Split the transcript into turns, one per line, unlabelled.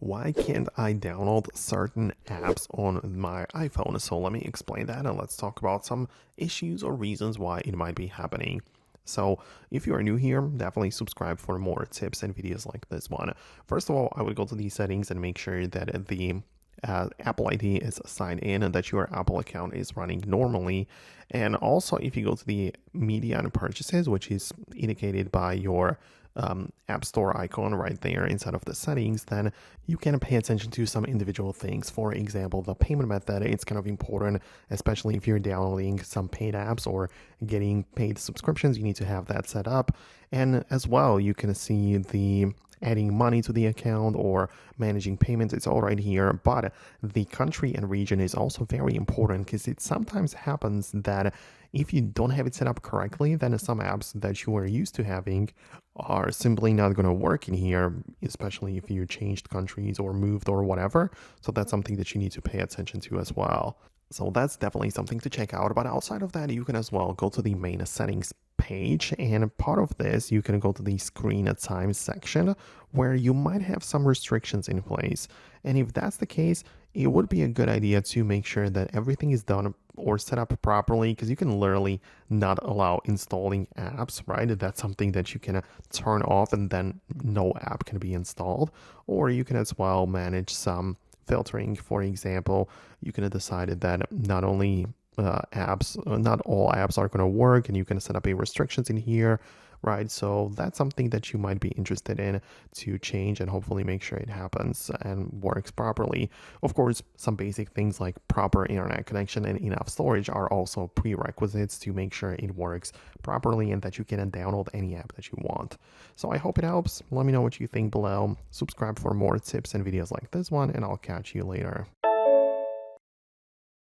Why can't I download certain apps on my iPhone? So let me explain that and let's talk about some issues or reasons why it might be happening. So if you are new here, definitely subscribe for more tips and videos like this one. First of all, I would go to the settings and make sure that the Apple ID is signed in and that your Apple account is running normally. And also, if you go to the media and purchases, which is indicated by your App Store icon right there inside of the settings, then you can pay attention to some individual things. For example, the payment method, it's kind of important, especially if you're downloading some paid apps or getting paid subscriptions, you need to have that set up. And as well, you can see the adding money to the account or managing payments. It's all right here, but the country and region is also very important because it sometimes happens that if you don't have it set up correctly, then some apps that you are used to having are simply not going to work in here, especially if you changed countries or moved or whatever. So that's something that you need to pay attention to as well. So that's definitely something to check out. But outside of that, you can as well go to the main settings page, and part of this you can go to the screen time section where you might have some restrictions in place. And if that's the case, it would be a good idea to make sure that everything is done or set up properly, because you can literally not allow installing apps, right? That's something that you can turn off and then no app can be installed. Or you can as well manage some filtering. For example, you can decide that not only not all apps are going to work, and you can set up a restrictions in here, right? So that's something that you might be interested in to change and hopefully make sure it happens and works properly. Of course, some basic things like proper internet connection and enough storage are also prerequisites to make sure it works properly and that you can download any app that you want. So I hope it helps. Let me know what you think below. Subscribe for more tips and videos like this one, and I'll catch you later.